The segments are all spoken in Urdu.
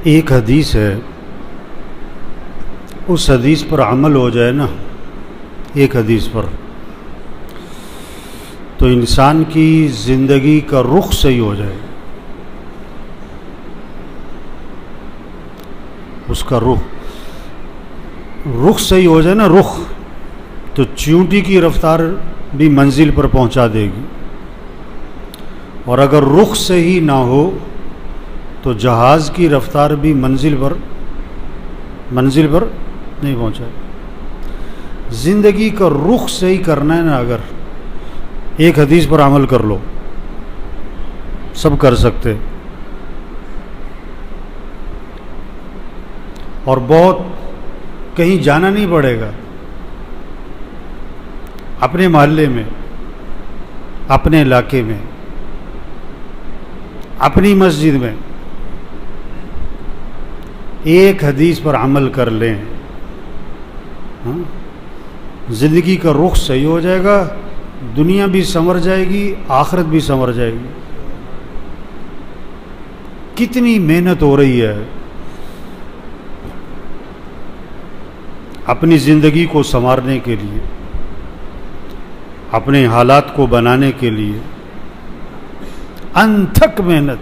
ایک حدیث ہے، اس حدیث پر عمل ہو جائے نا، ایک حدیث پر، تو انسان کی زندگی کا رخ صحیح ہو جائے، اس کا رخ صحیح ہو جائے نا، رخ، تو چیونٹی کی رفتار بھی منزل پر پہنچا دے گی، اور اگر رخ صحیح نہ ہو تو جہاز کی رفتار بھی منزل پر نہیں پہنچائے۔ زندگی کا رخ صحیح کرنا ہے نا، اگر ایک حدیث پر عمل کر لو، سب کر سکتے، اور بہت کہیں جانا نہیں پڑے گا، اپنے محلے میں، اپنے علاقے میں، اپنی مسجد میں ایک حدیث پر عمل کر لیں، زندگی کا رخ صحیح ہو جائے گا، دنیا بھی سنور جائے گی، آخرت بھی سنور جائے گی۔ کتنی محنت ہو رہی ہے اپنی زندگی کو سنوارنے کے لیے، اپنے حالات کو بنانے کے لیے، انتھک محنت۔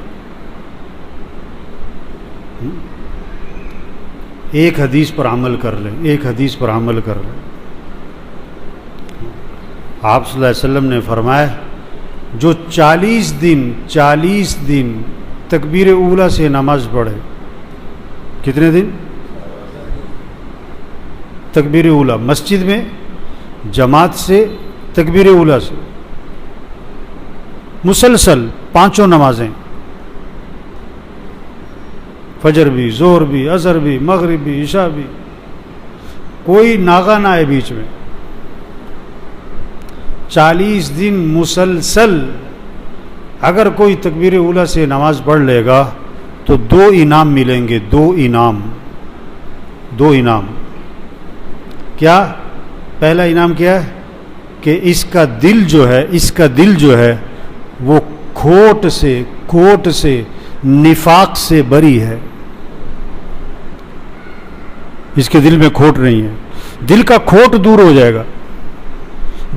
ایک حدیث پر عمل کر لیں، ایک حدیث پر عمل کر لیں۔ آپ صلی اللہ علیہ وسلم نے فرمایا، جو 40 دن تکبیر اولیٰ سے نماز پڑھے، کتنے دن؟ تکبیر اولیٰ، مسجد میں جماعت سے، تکبیر اولیٰ سے مسلسل 5 نمازیں، فجر بھی، ظہر بھی، عصر بھی، مغرب بھی، عشاء بھی، کوئی ناغہ نہ ہے بیچ میں، 40 دن مسلسل اگر کوئی تکبیر اولیٰ سے نماز پڑھ لے گا تو 2 انعام ملیں گے، 2 انعام۔ کیا؟ پہلا انعام کیا ہے کہ اس کا دل جو ہے وہ کھوٹ سے نفاق سے بری ہے، اس کے دل میں کھوٹ نہیں ہے، دل کا کھوٹ دور ہو جائے گا،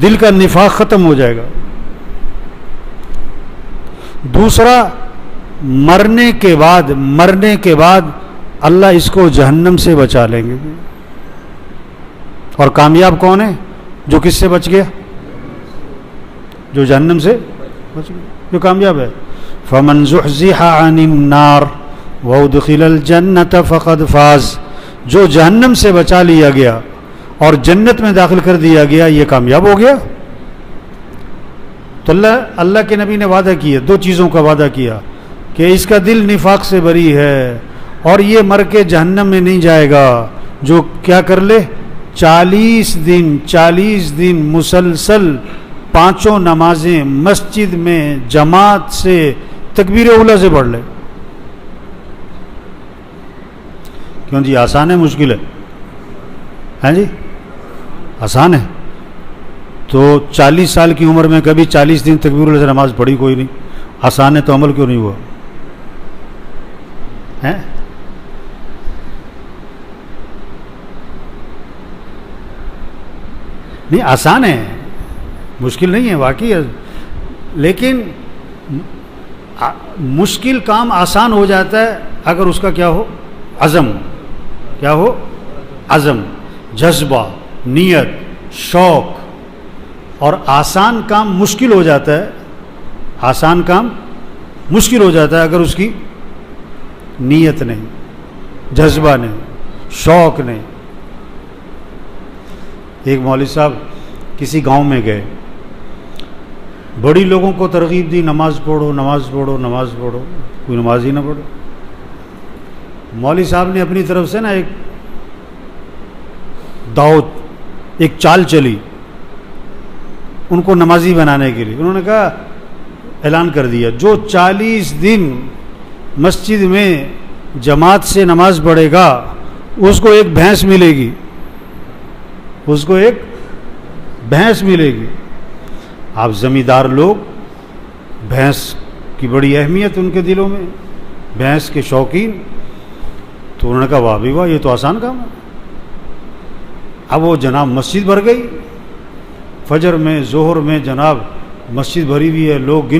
دل کا نفاق ختم ہو جائے گا۔ دوسرا، مرنے کے بعد اللہ اس کو جہنم سے بچا لیں گے۔ اور کامیاب کون ہے؟ جو کس سے بچ گیا؟ جو جہنم سے بچ گیا، جو کامیاب ہے۔ فَمَنْ زُحْزِحَ عَنِ النَّارِ وَأُدْخِلَ الْجَنَّةَ فَقَدْ فَازَ، جو جہنم سے بچا لیا گیا اور جنت میں داخل کر دیا گیا، یہ کامیاب ہو گیا۔ تو اللہ کے نبی نے وعدہ کیا، 2 چیزوں کا وعدہ کیا، کہ اس کا دل نفاق سے بری ہے اور یہ مر کے جہنم میں نہیں جائے گا، جو کیا کر لے، 40 دن مسلسل 5 نمازیں مسجد میں جماعت سے تکبیر اولیٰ سے پڑھ لے۔ کیوں جی؟ آسان ہے مشکل ہے؟ ہاں جی، آسان ہے۔ تو 40 سال کی عمر میں کبھی 40 دن تکبیر اولیٰ سے نماز پڑھی کوئی نہیں، آسان ہے تو عمل کیوں نہیں ہوا ہے؟ نہیں، آسان ہے، مشکل نہیں ہے، واقعی ہے، لیکن مشکل کام آسان ہو جاتا ہے اگر اس کا کیا ہو؟ عزم، جذبہ، نیت، شوق۔ اور آسان کام مشکل ہو جاتا ہے اگر اس کی نیت نہیں، جذبہ نہیں، شوق نہیں۔ ایک مولوی صاحب کسی گاؤں میں گئے، بڑی لوگوں کو ترغیب دی، نماز پڑھو، کوئی نماز ہی نہ پڑھو۔ مولوی صاحب نے اپنی طرف سے نا ایک دعوت، ایک چال چلی ان کو نمازی بنانے کے لیے۔ انہوں نے کہا، اعلان کر دیا، جو 40 دن مسجد میں جماعت سے نماز پڑھے گا اس کو ایک بھینس ملے گی۔ آپ زمیندار لوگ، بھینس کی بڑی اہمیت ان کے دلوں میں، بھینس کے شوقین، تو انہوں نے کہا واہ بھی واہ، یہ تو آسان کام ہے. اب وہ جناب مسجد بھر گئی، فجر میں ظہر میں جناب مسجد بھری ہوئی ہے، لوگ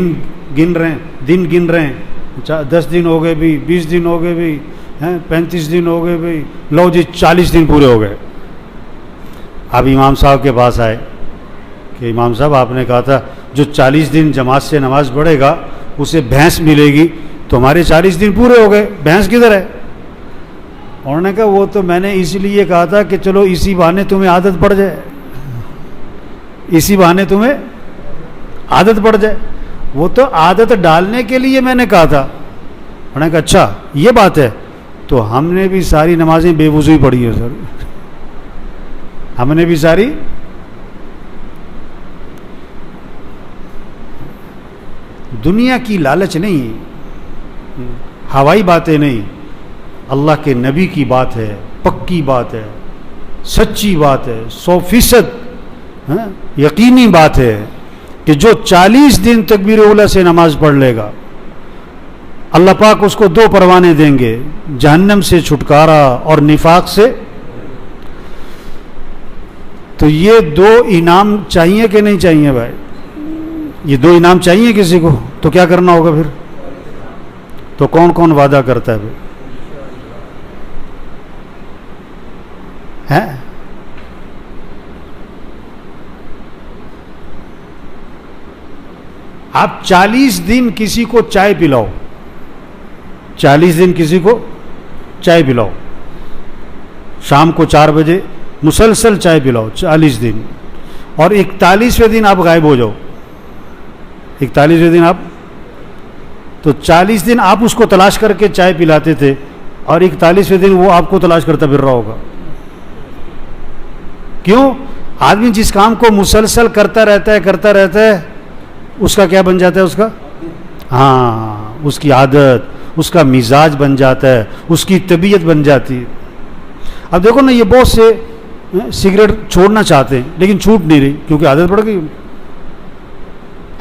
گن رہے ہیں، دن گن رہے ہیں، 10 دن ہو گئے بھی، 20 دن ہو گئے بھی، 35 دن ہو گئے بھی، لو جی 40 دن پورے ہو گئے. اب امام صاحب کے پاس آئے کہ امام صاحب آپ نے کہا تھا جو 40 دن جماعت سے نماز پڑھے گا اسے بھینس ملے گی، تو ہمارے 40 دن پورے ہو گئے، بھینس کدھر ہے؟ انہوں نے کہا وہ تو میں نے اسی لیے کہا تھا کہ چلو اسی بہانے تمہیں عادت پڑ جائے، اسی بہانے تمہیں عادت پڑ جائے. وہ تو عادت ڈالنے کے لیے میں نے کہا تھا. انہوں نے کہا اچھا یہ بات ہے. تو ہم نے بھی ساری نمازیں بے وضو ہی پڑھی ہے سر، ہم نے بھی ساری. دنیا کی لالچ نہیں، ہوائی باتیں نہیں، اللہ کے نبی کی بات ہے، پکی بات ہے، سچی بات ہے، 100% یقینی بات ہے کہ جو 40 دن تکبیر اولیٰ سے نماز پڑھ لے گا اللہ پاک اس کو 2 پروانے دیں گے، جہنم سے چھٹکارا اور نفاق سے. تو یہ 2 انعام چاہیے کہ نہیں چاہیے بھائی؟ یہ 2 انعام چاہیے کسی کو؟ تو کیا کرنا ہوگا پھر؟ تو کون کون وعدہ کرتا ہے پھر؟ ہے آپ 40 دن کسی کو چائے پلاؤ، 40 دن کسی کو چائے پلاؤ، شام کو 4 بجے مسلسل چائے پلاؤ 40 دن، اور 41ویں دن آپ غائب ہو جاؤ. 41ویں دن آپ، تو 40 دن آپ اس کو تلاش کر کے چائے پلاتے تھے، اور 41ویں دن وہ آپ کو تلاش کرتا پھر رہا ہوگا. کیوں؟ آدمی جس کام کو مسلسل کرتا رہتا ہے اس کا کیا بن جاتا ہے؟ اس کا اس کی عادت، اس کا مزاج بن جاتا ہے، اس کی طبیعت بن جاتی ہے. اب دیکھو نا، یہ بہت سے سگریٹ چھوڑنا چاہتے ہیں لیکن چھوٹ نہیں رہی کیونکہ عادت پڑ گئی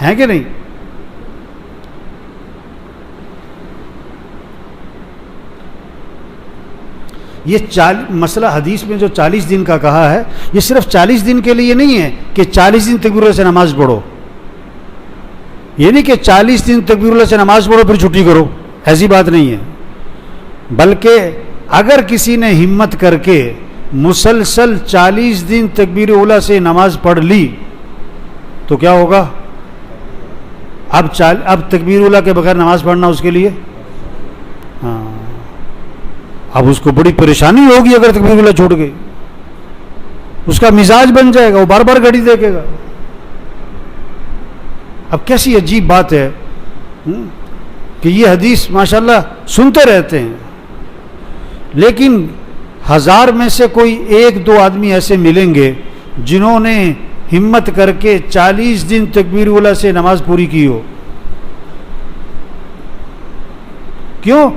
ہے کہ نہیں؟ یہ مسئلہ حدیث میں جو 40 دن کا کہا ہے، یہ صرف 40 دن کے لیے نہیں ہے کہ 40 دن تکبیر اللہ سے نماز پڑھو. یہ نہیں کہ 40 دن تکبیر اللہ سے نماز پڑھو پھر چھٹی کرو، ایسی بات نہیں ہے. بلکہ اگر کسی نے ہمت کر کے مسلسل 40 دن تکبیر اولیٰ سے نماز پڑھ لی تو کیا ہوگا؟ اب تکبیر اولیٰ کے بغیر نماز پڑھنا اس کے لیے اب اس کو بڑی پریشانی ہوگی. اگر تکبیر اولیٰ چھوڑ گئی اس کا مزاج بن جائے گا، وہ بار بار گھڑی دیکھے گا. اب کیسی عجیب بات ہے کہ یہ حدیث ماشاءاللہ سنتے رہتے ہیں، لیکن 1000 میں سے کوئی 1-2 آدمی ایسے ملیں گے جنہوں نے ہمت کر کے 40 دن تکبیر اولیٰ سے نماز پوری کی ہو. کیوں؟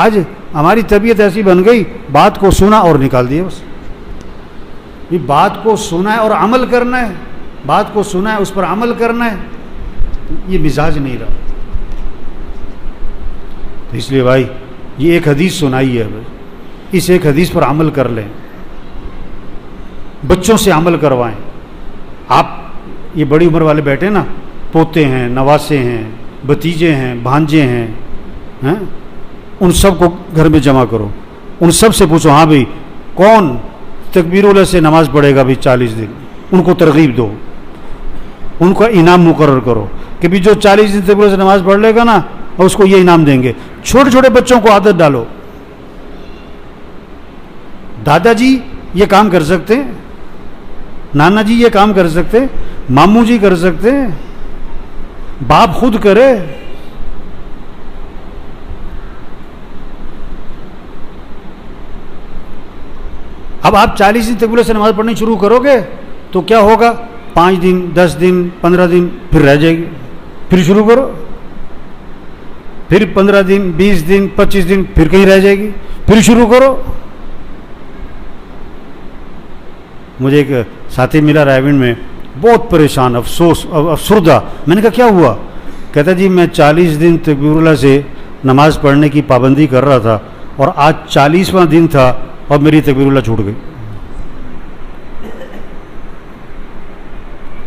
آج ہماری طبیعت ایسی بن گئی، بات کو سنا اور نکال دیا. بس یہ بات کو سنا ہے اور عمل کرنا ہے، بات کو سنا ہے اس پر عمل کرنا ہے، یہ مزاج نہیں رہا. تو اس لیے بھائی یہ ایک حدیث سنائی ہے، اس ایک حدیث پر عمل کر لیں، بچوں سے عمل کروائیں. آپ یہ بڑی عمر والے بیٹھے نا، پوتے ہیں، نواسے ہیں، بھتیجے ہیں، بھانجے ہیں، ان سب کو گھر میں جمع کرو، ان سب سے پوچھو ہاں بھائی کون تکبیر اولیٰ سے نماز پڑھے گا بھی 40 دن. ان کو ترغیب دو، ان کا انعام مقرر کرو کہ بھی جو 40 دن تکبیر اولیٰ سے نماز پڑھ لے گا نا اور اس کو یہ انعام دیں گے. چھوٹے چھوٹے بچوں کو عادت ڈالو. دادا جی یہ کام کر سکتے ہیں، نانا جی یہ کام کر سکتے ہیں، ماموں جی کر سکتے ہیں، باپ خود کرے. اب آپ 40 دن تکبیر سے نماز پڑھنی شروع کرو گے تو کیا ہوگا؟ 5 دن 10 دن 15 دن پھر رہ جائے گی، پھر شروع کرو، پھر 15 دن 20 دن 25 دن پھر کہیں رہ جائے گی، پھر شروع کرو. مجھے ایک ساتھی ملا رائے گنج میں، بہت پریشان، افسوس افسردہ. میں نے کہا کیا ہوا؟ کہتا جی میں 40 دن تکبیر اللہ سے نماز پڑھنے کی پابندی کر رہا تھا اور آج 40واں دن تھا اور میری تکبیر اللہ چھوٹ گئی.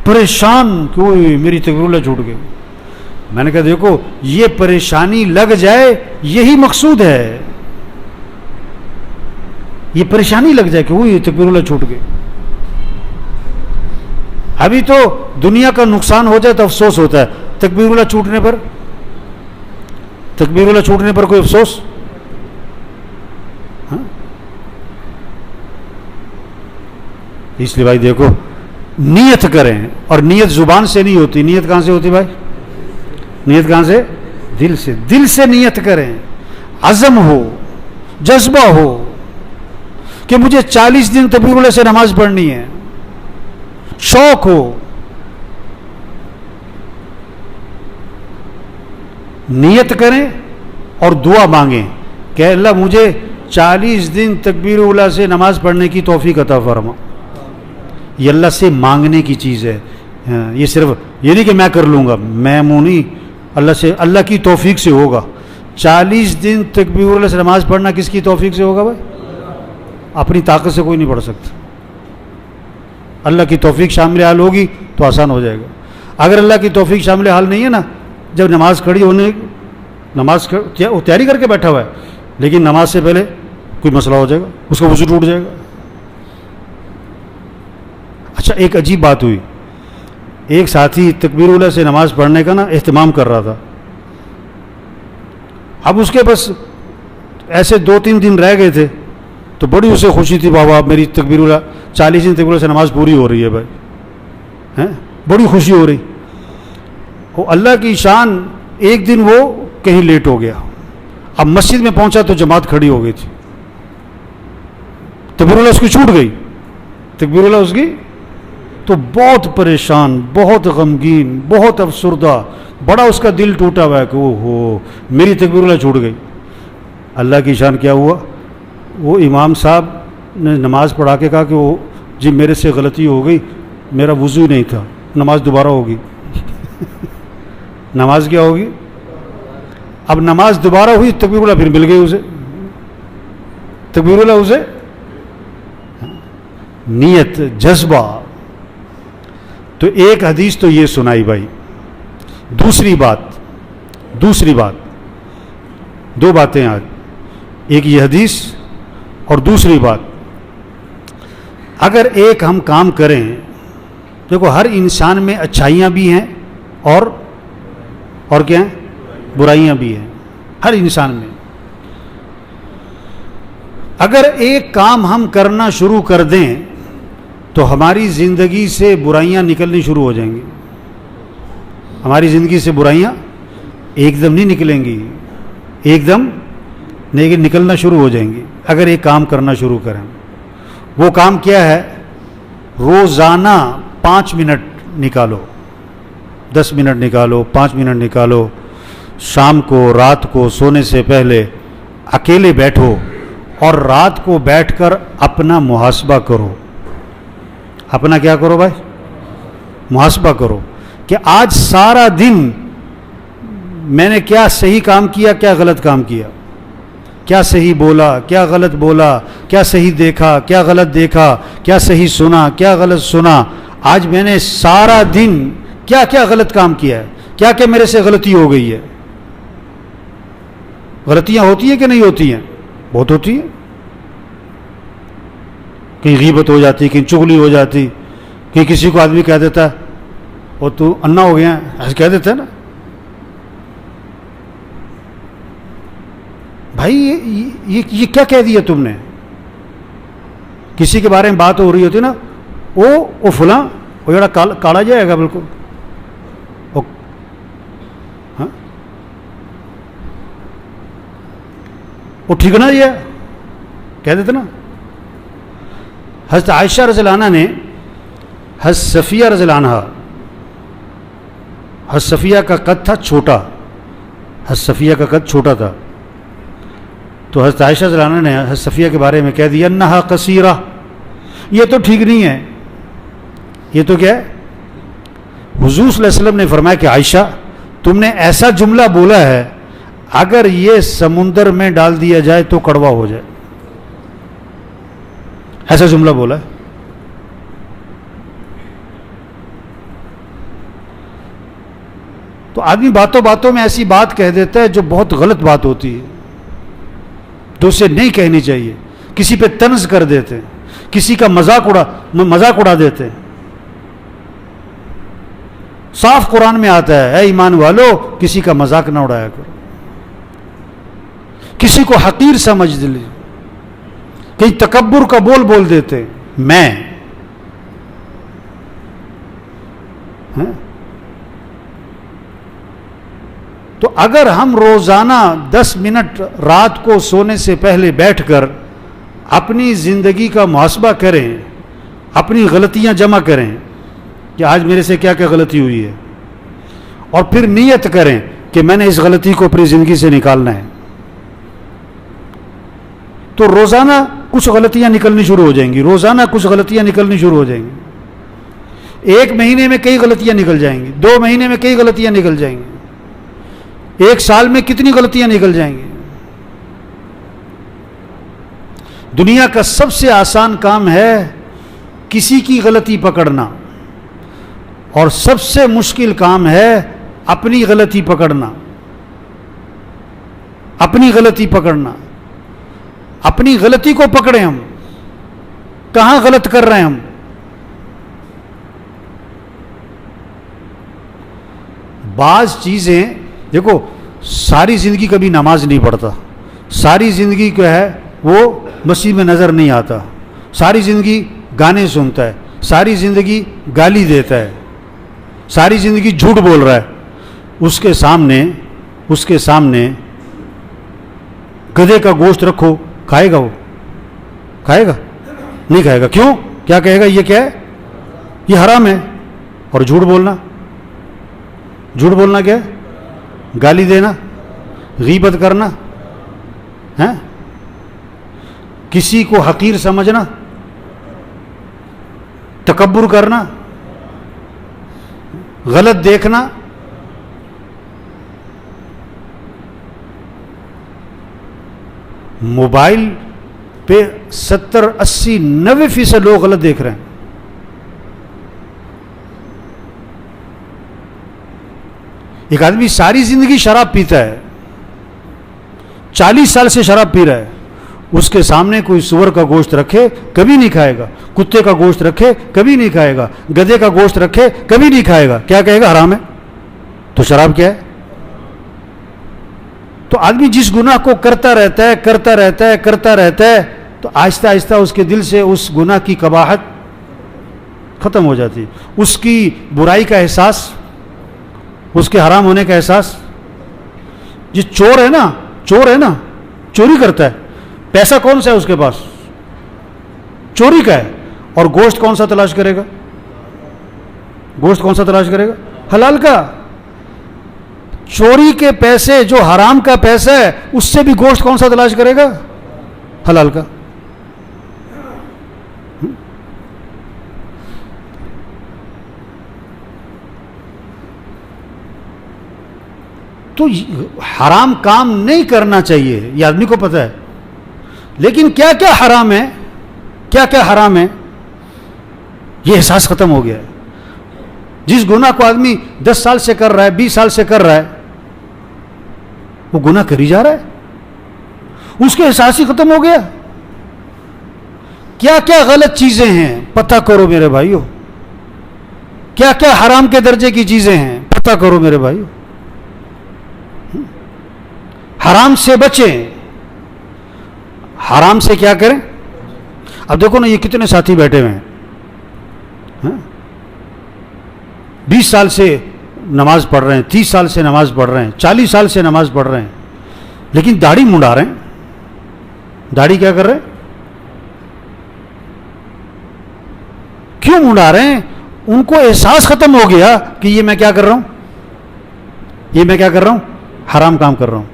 پریشان کیوں میری تکبیر اللہ چھوٹ گئی. میں نے کہا دیکھو یہ پریشانی لگ جائے یہی مقصود ہے, یہ پریشانی لگ جائے کہ وہ تکبیر اللہ چھوٹ گئی. ابھی تو دنیا کا نقصان ہو جائے تو افسوس ہوتا ہے, تکبیر اللہ چھوٹنے پر, تکبیر اللہ چھوٹنے پر کوئی افسوس؟ ہاں؟ اس لیے بھائی دیکھو نیت کریں, اور نیت زبان سے نہیں ہوتی. نیت کہاں سے ہوتی بھائی؟ نیت کہاں سے؟ دل سے. دل سے نیت کریں, عزم ہو, جذبہ ہو کہ مجھے 40 دن تکبیر اللہ سے نماز پڑھنی ہے, شوق ہو. نیت کریں اور دعا مانگیں کہ اللہ مجھے 40 دن تکبیر اولیٰ سے نماز پڑھنے کی توفیق عطا فرما. یہ اللہ سے مانگنے کی چیز ہے. یہ صرف یہ نہیں کہ میں کر لوں گا, میں نہیں, اللہ سے, اللہ کی توفیق سے ہوگا. 40 دن تکبیر اولیٰ سے نماز پڑھنا کس کی توفیق سے ہوگا بھائی؟ اپنی طاقت سے کوئی نہیں پڑھ سکتا. اللہ کی توفیق شامل حال ہوگی تو آسان ہو جائے گا. اگر اللہ کی توفیق شامل حال نہیں ہے نا, جب نماز کھڑی ہونے, نماز تیاری کر کے بیٹھا ہوا ہے, لیکن نماز سے پہلے کوئی مسئلہ ہو جائے گا, اس کا وضو ٹوٹ جائے گا. اچھا ایک عجیب بات ہوئی, ایک ساتھی تکبیر اولیٰ سے نماز پڑھنے کا نا اہتمام کر رہا تھا. اب اس کے بس ایسے 2-3 دن رہ گئے تھے تو بڑی اسے خوشی تھی, بابا میری تکبیر اولیٰ 40 دن تکبیر اولیٰ سے نماز پوری ہو رہی ہے بھائی, ہیں بڑی خوشی ہو رہی. وہ اللہ کی شان, ایک دن وہ کہیں لیٹ ہو گیا. اب مسجد میں پہنچا تو جماعت کھڑی ہو گئی تھی, تکبیر اولیٰ اس کی چھوٹ گئی, تکبیر اولیٰ اس کی. تو بہت پریشان, بہت غمگین, بہت افسردہ, بڑا اس کا دل ٹوٹا ہوا ہے کہ او ہو میری تکبیر اولیٰ چھوٹ گئی. اللہ کی شان کیا ہوا, وہ امام صاحب نے نماز پڑھا کے کہا کہ وہ جی میرے سے غلطی ہو گئی, میرا وضو ہی نہیں تھا, نماز دوبارہ ہوگی. نماز کیا ہوگی؟ اب نماز دوبارہ ہوئی, تکبیر اولیٰ پھر مل گئی اسے, تکبیر اولیٰ اسے. نیت, جذبہ. تو ایک حدیث تو یہ سنائی بھائی. دوسری بات, دو باتیں آج, ایک یہ حدیث اور دوسری بات, اگر ایک ہم کام کریں, دیکھو ہر انسان میں اچھائیاں بھی ہیں اور کیا ہیں, برائیاں بھی ہیں, ہر انسان میں. اگر ایک کام ہم کرنا شروع کر دیں تو ہماری زندگی سے برائیاں نکلنی شروع ہو جائیں گی. ہماری زندگی سے برائیاں ایک دم نہیں نکلیں گی, ایک دم لیکن نکلنا شروع ہو جائیں گی اگر ایک کام کرنا شروع کریں. وہ کام کیا ہے؟ روزانہ 5 منٹ نکالو, 10 منٹ نکالو, 5 منٹ نکالو. شام کو, رات کو سونے سے پہلے اکیلے بیٹھو اور رات کو بیٹھ کر اپنا محاسبہ کرو. اپنا کیا کرو بھائی؟ محاسبہ کرو کہ آج سارا دن میں نے کیا صحیح کام کیا, کیا غلط کام کیا, کیا صحیح بولا, کیا غلط بولا, کیا صحیح دیکھا, کیا غلط دیکھا, کیا صحیح سنا, کیا غلط سنا. آج میں نے سارا دن کیا کیا غلط کام کیا ہے, کیا کیا میرے سے غلطی ہو گئی ہے. غلطیاں ہوتی ہیں کہ نہیں ہوتی ہیں؟ بہت ہوتی ہیں. کہیں غیبت ہو جاتی, کہیں چغلی ہو جاتی, کہیں کسی کو آدمی کہہ دیتا ہے اور تو انا ہو گیا, ایسے کہہ دیتا ہے نا بھائی. یہ کیا کہہ دیا تم نے؟ کسی کے بارے میں بات ہو رہی ہوتی نا, وہ فلاں وہ جڑا کالا جائے گا بالکل, ہاں وہ ٹھیکنا ہی ہے, کہہ دیتے نا. حضرت عائشہ رضی اللہ عنہ نے حضرت صفیہ رضی اللہ عنہ, حضرت صفیہ کا قد تھا چھوٹا, حضرت صفیہ کا قد چھوٹا تھا, تو حضرت عائشہ رضی اللہ عنہ نے حضرت صفیہ کے بارے میں کہہ دیا انہا قصیرہ, یہ تو ٹھیک نہیں ہے. یہ تو کیا ہے؟ حضور صلی اللہ علیہ وسلم نے فرمایا کہ عائشہ تم نے ایسا جملہ بولا ہے, اگر یہ سمندر میں ڈال دیا جائے تو کڑوا ہو جائے. ایسا جملہ بولا ہے. تو آدمی باتوں باتوں میں ایسی بات کہہ دیتا ہے جو بہت غلط بات ہوتی ہے، جو اسے نہیں کہنی چاہیے. کسی پہ طنز کر دیتے ہیں، کسی کا مذاق اڑا دیتے ہیں. صاف قرآن میں آتا ہے، اے ایمان والو کسی کا مذاق نہ اڑایا کرو، کسی کو حقیر سمجھ دے. کئی تکبر کا بول دیتے میں. تو اگر ہم روزانہ 10 منٹ رات کو سونے سے پہلے بیٹھ کر اپنی زندگی کا محاسبہ کریں، اپنی غلطیاں جمع کریں کہ آج میرے سے کیا کیا غلطی ہوئی ہے، اور پھر نیت کریں کہ میں نے اس غلطی کو اپنی زندگی سے نکالنا ہے، تو روزانہ کچھ غلطیاں نکلنی شروع ہو جائیں گی. روزانہ کچھ غلطیاں نکلنی شروع ہو جائیں گی. 1 مہینے میں کئی غلطیاں نکل جائیں گی، 2 مہینے میں کئی غلطیاں نکل جائیں گی، 1 سال میں کتنی غلطیاں نکل جائیں گی. دنیا کا سب سے آسان کام ہے کسی کی غلطی پکڑنا، اور سب سے مشکل کام ہے اپنی غلطی پکڑنا. اپنی غلطی پکڑنا. اپنی غلطی کو پکڑیں. ہم کہاں غلط کر رہے ہیں؟ ہم بعض چیزیں دیکھو، ساری زندگی کبھی نماز نہیں پڑھتا، ساری زندگی جو ہے وہ مسجد میں نظر نہیں آتا، ساری زندگی گانے سنتا ہے، ساری زندگی گالی دیتا ہے، ساری زندگی جھوٹ بول رہا ہے. اس کے سامنے گدھے کا گوشت رکھو، کھائے گا؟ وہ کھائے گا؟ نہیں کھائے گا. کیوں؟ کیا کہے گا؟ یہ کیا ہے؟ یہ حرام ہے. اور جھوٹ بولنا کیا ہے؟ گالی دینا، غیبت کرنا، کسی کو حقیر سمجھنا، تکبر کرنا، غلط دیکھنا. موبائل پہ 70، 80، 90% لوگ غلط دیکھ رہے ہیں. ایک آدمی ساری زندگی شراب پیتا ہے، 40 سال سے شراب پی رہا ہے، اس کے سامنے کوئی سور کا گوشت رکھے کبھی نہیں کھائے گا، کتے کا گوشت رکھے کبھی نہیں کھائے گا، گدھے کا گوشت رکھے کبھی نہیں کھائے گا. کیا کہے گا؟ حرام ہے. تو شراب کیا ہے؟ تو آدمی جس گناہ کو کرتا رہتا ہے تو آہستہ آہستہ اس کے دل سے اس گناہ کی قباحت ختم ہو جاتی، اس کی برائی کا احساس، اس کے حرام ہونے کا احساس. جس چور ہے نا، چوری کرتا ہے، پیسہ کون سا ہے اس کے پاس؟ چوری کا ہے. اور گوشت کون سا تلاش کرے گا؟ حلال کا. چوری کے پیسے جو حرام کا پیسہ ہے، اس سے بھی گوشت کون سا تلاش کرے گا؟ حلال کا. تو حرام کام نہیں کرنا چاہیے، یہ آدمی کو پتہ ہے. لیکن کیا کیا حرام ہے، یہ احساس ختم ہو گیا ہے. جس گناہ کو آدمی 10 سال سے کر رہا ہے، 20 سال سے کر رہا ہے، وہ گناہ کری جا رہا ہے، اس کے احساس ہی ختم ہو گیا. کیا کیا غلط چیزیں ہیں پتہ کرو میرے بھائیو، کیا کیا حرام کے درجے کی چیزیں ہیں پتہ کرو میرے بھائیو. حرام سے بچیں. حرام سے کیا کریں؟ اب دیکھو نا، یہ کتنے ساتھی بیٹھے ہوئے ہیں، 20 سال سے نماز پڑھ رہے ہیں، 30 سال سے نماز پڑھ رہے ہیں، 40 سال سے نماز پڑھ رہے ہیں، لیکن داڑھی منڈا رہے ہیں. داڑھی کیا کر رہے ہیں؟ کیوں منڈا رہے ہیں؟ ان کو احساس ختم ہو گیا کہ یہ میں کیا کر رہا ہوں، حرام کام کر رہا ہوں.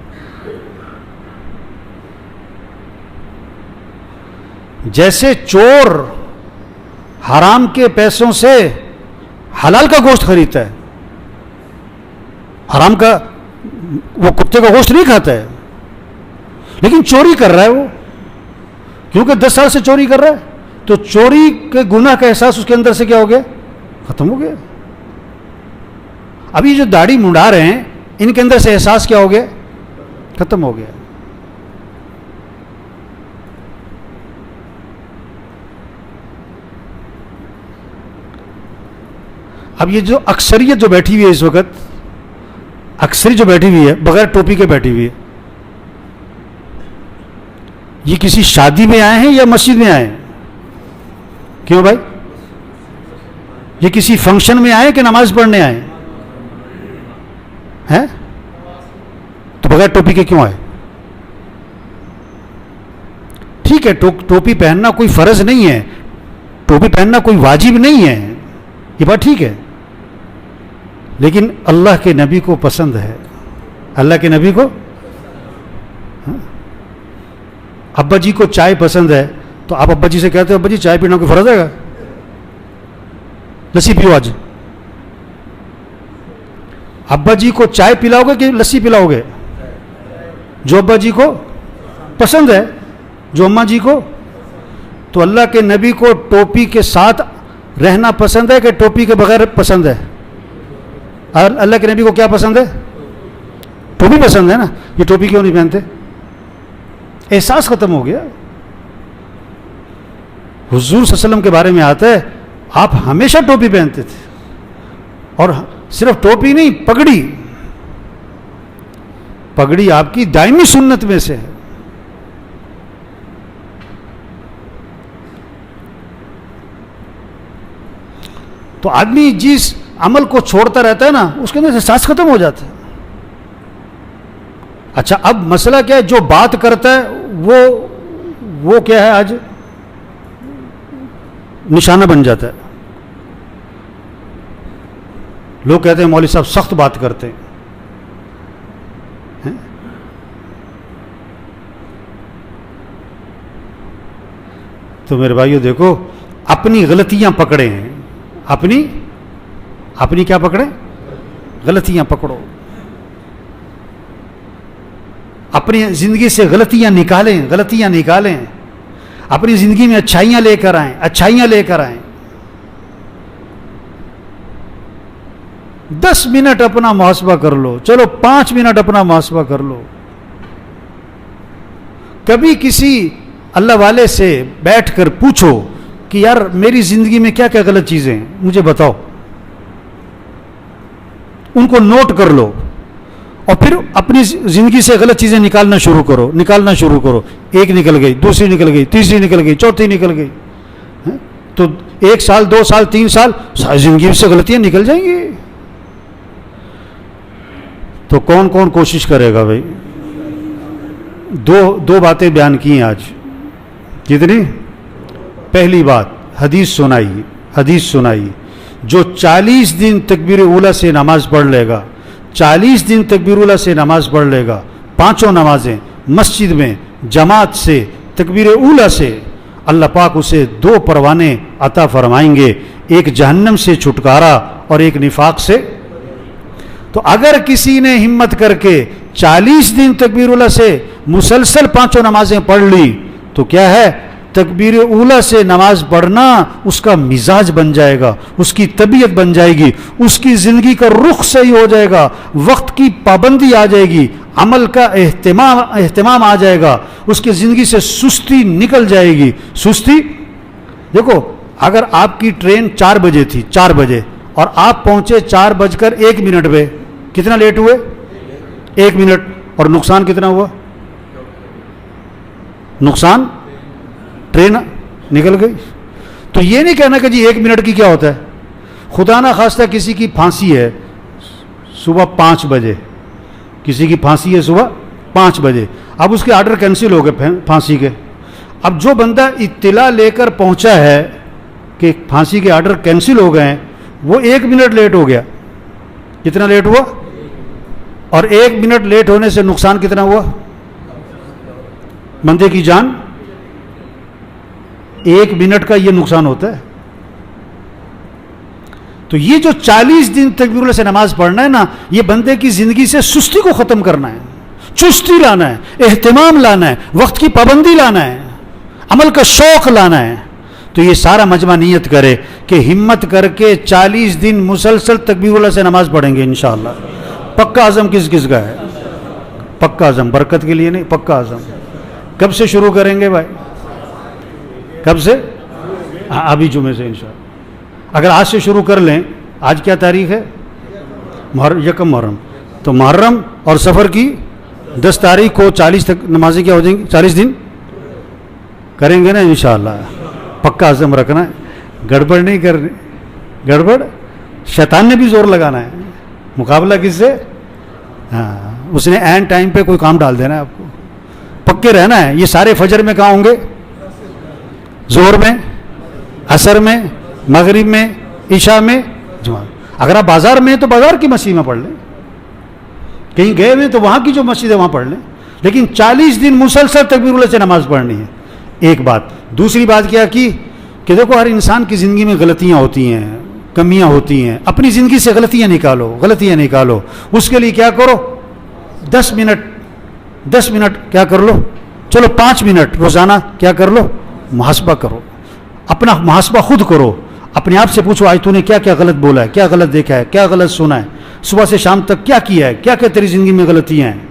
جیسے چور حرام کے پیسوں سے حلال کا گوشت خریدتا ہے، حرام کا وہ کتے کا گوشت نہیں کھاتا ہے، لیکن چوری کر رہا ہے وہ، کیونکہ 10 سال سے چوری کر رہا ہے، تو چوری کے گناہ کا احساس اس کے اندر سے کیا ہو گیا؟ ختم ہو گیا۔ ابھی جو داڑھی منڈا رہے ہیں ان کے اندر سے احساس کیا ہو گیا؟ ختم ہو گیا۔ اب یہ جو اکثریت جو بیٹھی ہوئی ہے اس وقت، اکثریت جو بیٹھی ہوئی ہے بغیر ٹوپی کے بیٹھی ہوئی ہے، یہ کسی شادی میں آئے ہیں یا مسجد میں آئے ہیں؟ کیوں بھائی؟ یہ کسی فنکشن میں آئے کہ نماز پڑھنے آئے ہیں؟ تو بغیر ٹوپی کے کیوں آئے؟ ٹھیک ہے، ٹوپی پہننا کوئی فرض نہیں ہے، ٹوپی پہننا کوئی واجب نہیں ہے، یہ بات ٹھیک ہے، لیکن اللہ کے نبی کو پسند ہے، اللہ کے نبی کو، ابا جی کو چائے پسند ہے تو آپ ابا جی سے کہتے ہو ابا جی چائے پینا کوئی فرض ہے گا؟ لسی پیو آج، ابا جی کو چائے پلاؤ گے کہ لسی پلاؤ گے؟ جو ابا جی کو پسند ہے، جو اماں جی کو۔ تو اللہ کے نبی کو ٹوپی کے ساتھ رہنا پسند ہے کہ ٹوپی کے بغیر پسند ہے؟ اور اللہ کے نبی کو کیا پسند ہے؟ ٹوپی پسند ہے نا، یہ ٹوپی کیوں نہیں پہنتے؟ احساس ختم ہو گیا۔ حضور صلی اللہ علیہ وسلم کے بارے میں آتا ہے آپ ہمیشہ ٹوپی پہنتے تھے، اور صرف ٹوپی نہیں، پگڑی، پگڑی آپ کی دائمی سنت میں سے ہے۔ تو آدمی جس عمل کو چھوڑتا رہتا ہے نا اس کے اندر احساس ختم ہو جاتا ہے۔ اچھا اب مسئلہ کیا ہے؟ جو بات کرتا ہے وہ کیا ہے؟ آج نشانہ بن جاتا ہے۔ لوگ کہتے ہیں مولوی صاحب سخت بات کرتے ہیں، تو میرے بھائیو دیکھو، اپنی غلطیاں پکڑے ہیں، اپنی کیا پکڑے؟ غلطیاں پکڑو، اپنی زندگی سے غلطیاں نکالیں، اپنی زندگی میں اچھائیاں لے کر آئیں۔ 10 منٹ اپنا محاسبہ کر لو، چلو 5 منٹ اپنا محاسبہ کر لو۔ کبھی کسی اللہ والے سے بیٹھ کر پوچھو کہ یار میری زندگی میں کیا کیا غلط چیزیں ہیں مجھے بتاؤ، ان کو نوٹ کر لو، اور پھر اپنی زندگی سے غلط چیزیں نکالنا شروع کرو۔ ایک نکل گئی، دوسری نکل گئی، تیسری نکل گئی، چوتھی نکل گئی، تو 1 سال 2 سال 3 سال ساری زندگی سے غلطیاں نکل جائیں گی۔ تو کون کون کوشش کرے گا بھائی؟ دو باتیں بیان کی ہیں آج۔ کتنی؟ پہلی بات حدیث سنائی، جو 40 دن تکبیر اولیٰ سے نماز پڑھ لے گا، 40 دن تکبیر اولیٰ سے نماز پڑھ لے گا، 5 نمازیں مسجد میں جماعت سے تکبیر اولیٰ سے، اللہ پاک اسے 2 پروانے عطا فرمائیں گے، ایک جہنم سے چھٹکارا اور ایک نفاق سے۔ تو اگر کسی نے ہمت کر کے 40 دن تکبیر اولیٰ سے مسلسل 5 نمازیں پڑھ لی تو کیا ہے؟ تکبیر اولیٰ سے نماز پڑھنا اس کا مزاج بن جائے گا، اس کی طبیعت بن جائے گی، اس کی زندگی کا رخ صحیح ہو جائے گا، وقت کی پابندی آ جائے گی، عمل کا اہتمام آ جائے گا، اس کی زندگی سے سستی نکل جائے گی۔ سستی دیکھو، اگر آپ کی ٹرین 4 بجے تھی، 4 بجے، اور آپ پہنچے 4:01 پہ، کتنا لیٹ ہوئے؟ 1 منٹ، اور نقصان کتنا ہوا؟ نقصان ٹرین نکل گئی۔ تو یہ نہیں کہنا کہ جی 1 منٹ کی کیا ہوتا ہے۔ خدا نہ خواستہ کسی کی پھانسی ہے صبح 5 بجے، کسی کی پھانسی ہے صبح 5 بجے، اب اس کے آرڈر کینسل ہو گئے پھانسی کے۔ اب جو بندہ اطلاع لے کر پہنچا ہے کہ پھانسی کے آرڈر کینسل ہو گئے ہیں، وہ 1 منٹ لیٹ ہو گیا۔ کتنا لیٹ ہوا؟ اور 1 منٹ لیٹ ہونے سے نقصان کتنا ہوا؟ بندے کی جان۔ 1 منٹ کا یہ نقصان ہوتا ہے۔ تو یہ جو 40 دن تکبیر اللہ سے نماز پڑھنا ہے نا، یہ بندے کی زندگی سے سستی کو ختم کرنا ہے، چستی لانا ہے، اہتمام لانا ہے، وقت کی پابندی لانا ہے، عمل کا شوق لانا ہے. تو یہ سارا مجمع نیت کرے کہ ہمت کر کے 40 دن مسلسل تکبیر اللہ سے نماز پڑھیں گے انشاءاللہ. پکا عزم کس کس کا ہے؟ پکا عزم، برکت کے لیے نہیں، پکا عزم. کب سے شروع کریں گے بھائی؟ کب سے؟ ابھی جمعے سے انشاءاللہ. اگر آج سے شروع کر لیں، آج کیا تاریخ ہے؟ یکم محرم. تو محرم اور سفر کی 10 تاریخ کو 40 تک نمازیں کیا ہو جائیں گی؟ 40 دن کریں گے نا انشاءاللہ. پکا عزم رکھنا ہے، گڑبڑ نہیں کرنی. گڑبڑ شیطان نے بھی زور لگانا ہے. مقابلہ کس سے؟ ہاں، اس نے عین ٹائم پہ کوئی کام ڈال دینا ہے آپ کو. پکے رہنا ہے. یہ سارے فجر میں کہاں ہوں گے؟ ظہر میں، عصر میں، مغرب میں، عشاء میں، جمعہ. اگر آپ بازار میں ہیں تو بازار کی مسجد میں پڑھ لیں، کہیں گئے ہوئے تو وہاں کی جو مسجد ہے وہاں پڑھ لیں. لیکن 40 دن مسلسل تکبیر اللہ سے نماز پڑھنی ہے. ایک بات. دوسری بات کیا کی کہ دیکھو ہر انسان کی زندگی میں غلطیاں ہوتی ہیں، کمیاں ہوتی ہیں. اپنی زندگی سے غلطیاں نکالو. اس کے لیے کیا کرو؟ 10 منٹ کیا کر لو؟ چلو 5 منٹ روزانہ کیا کر لو؟ محاسبہ کرو. اپنا محاسبہ خود کرو. اپنے آپ سے پوچھو آج تو نے کیا کیا غلط بولا ہے، کیا غلط دیکھا ہے، کیا غلط سنا ہے، صبح سے شام تک کیا کیا ہے، کیا کیا تیری زندگی میں غلطیاں ہیں.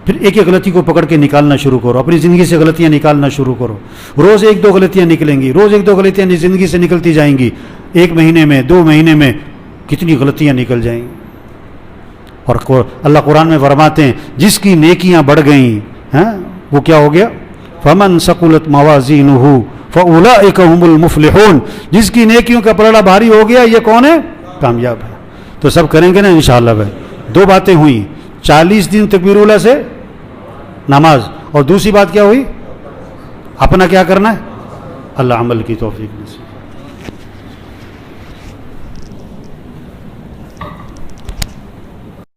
پھر ایک ایک غلطی کو پکڑ کے نکالنا شروع کرو. اپنی زندگی سے غلطیاں نکالنا شروع کرو. روز 1-2 غلطیاں نکلیں گی، روز 1-2 غلطیاں زندگی سے نکلتی جائیں گی. 1 مہینے میں، 2 مہینے میں کتنی غلطیاں نکل جائیں گی. اور اللہ قرآن میں فرماتے ہیں جس کی نیکیاں بڑھ گئیں وہ کیا ہو گیا؟ فمن ثقلت موازینہ فاولئک هم المفلحون. جس کی نیکیوں کا پلڑا بھاری ہو گیا یہ کون ہے؟ کامیاب ہے. تو سب کریں گے نا انشاءاللہ بھائی. 2 باتیں ہوئیں، 40 دن تکبیر اللہ سے نماز، اور دوسری بات کیا ہوئی؟ اپنا کیا کرنا ہے؟ اللہ عمل کی توفیق نصیب.